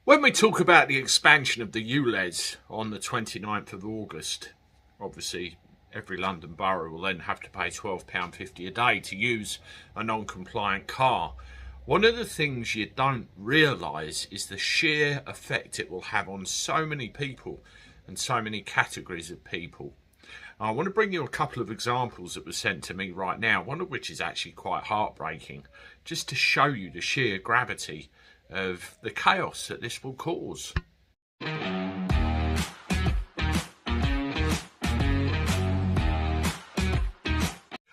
When we talk about the expansion of the ulez on the 29th of August, obviously every London borough will then have to pay £12.50 a day to use a non-compliant car. One of the things you don't realise is the sheer effect it will have on so many people and so many categories of people. I want to bring you a couple of examples that were sent to me right now, one of which is actually quite heartbreaking, just to show you the sheer gravity of the chaos that this will cause.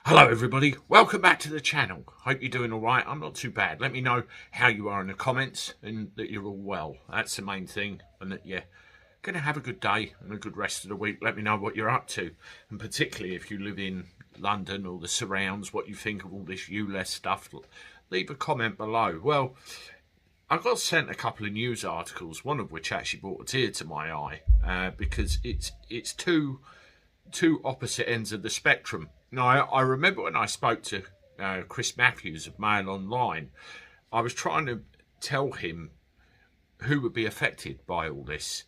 Hello everybody, welcome back to the channel. Hope you're doing alright. I'm not too bad. Let me know how you are in the comments and that you're all well. That's the main thing, and that you're going to have a good day and a good rest of the week. Let me know what you're up to, and particularly if you live in London or the surrounds, what you think of all this ulez stuff. Leave a comment below. Well, I got sent a couple of news articles, one of which actually brought a tear to my eye because it's two opposite ends of the spectrum. Now, I remember when I spoke to Chris Matthews of Mail Online, I was trying to tell him who would be affected by all this.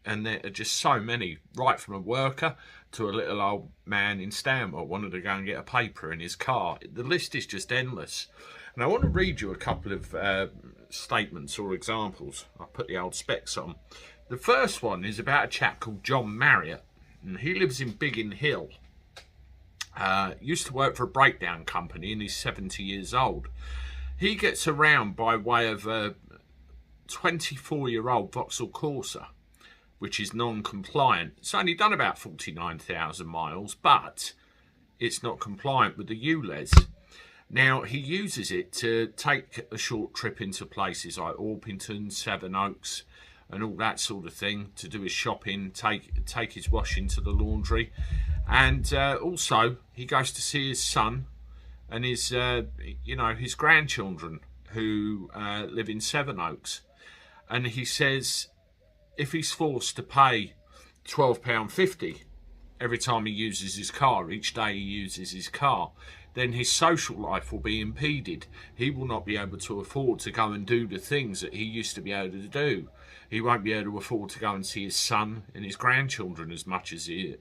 And there are just so many, right from a worker to a little old man in Stanmore wanted to go and get a paper in his car. The list is just endless. And I want to read you a couple of statements or examples. I'll put the old specs on. The first one is about a chap called John Marriott, and he lives in Biggin Hill. Used to work for a breakdown company, and he's 70 years old. He gets around by way of a 24-year-old Vauxhall Corsa, which is non-compliant. It's only done about 49,000 miles, but it's not compliant with the ulez. Now, he uses it to take a short trip into places like Orpington, Sevenoaks, and all that sort of thing, to do his shopping, take his washing to the laundry. And also, he goes to see his son and his, his grandchildren who live in Sevenoaks. And he says if he's forced to pay £12.50 every time he uses his car, each day he uses his car, then his social life will be impeded. He will not be able to afford to go and do the things that he used to be able to do. He won't be able to afford to go and see his son and his grandchildren as much as he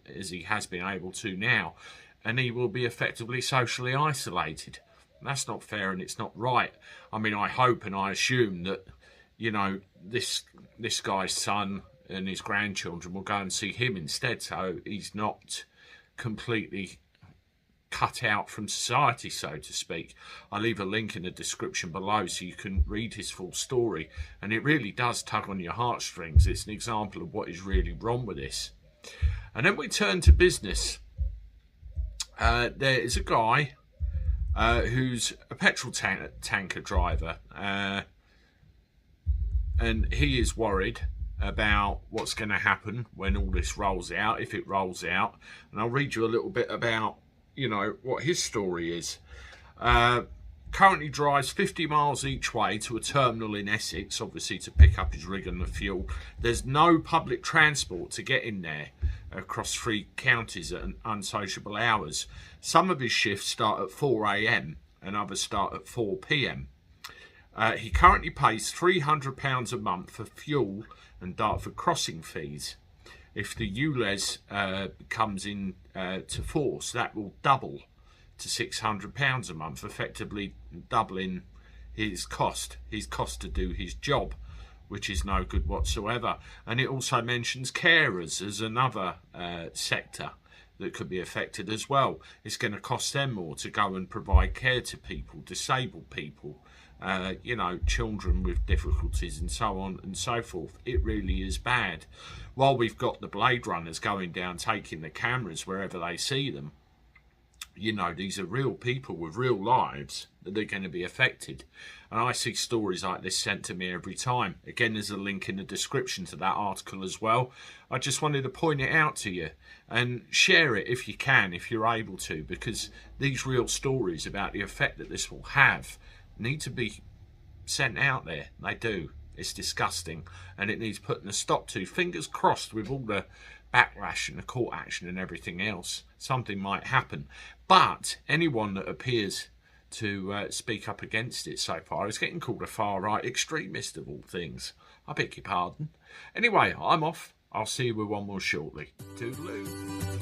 has been able to now. And he will be effectively socially isolated. That's not fair, and it's not right. I mean, I hope and I assume that, this guy's son and his grandchildren will go and see him instead, so he's not completely cut out from society, so to speak. I'll leave a link in the description below so you can read his full story, and it really does tug on your heartstrings. It's an example of what is really wrong with this. And then we turn to business. There is a guy who's a petrol tanker driver, and he is worried about what's going to happen when all this rolls out, if it rolls out. And I'll read you a little bit about what his story is. Currently drives 50 miles each way to a terminal in Essex, obviously to pick up his rig and the fuel. There's no public transport to get in there across 3 counties at unsociable hours. Some of his shifts start at 4 AM and others start at 4 PM. He currently pays £300 a month for fuel and Dartford crossing fees. If the ulez comes in to force, that will double to £600 a month, effectively doubling his cost to do his job, which is no good whatsoever. And it also mentions carers as another sector that could be affected as well. It's going to cost them more to go and provide care to people, disabled people, children with difficulties and so on and so forth. It really is bad. While we've got the Blade Runners going down, taking the cameras wherever they see them, these are real people with real lives that are going to be affected. And I see stories like this sent to me every time. Again, there's a link in the description to that article as well. I just wanted to point it out to you and share it if you can, if you're able to, because these real stories about the effect that this will have need to be sent out there. They do. It's disgusting, and it needs putting a stop to. Fingers crossed, with all the backlash and the court action and everything else, something might happen. But anyone that appears to speak up against it so far. He's getting called a far-right extremist of all things. I beg your pardon. Anyway, I'm off. I'll see you with one more shortly. Toodaloo.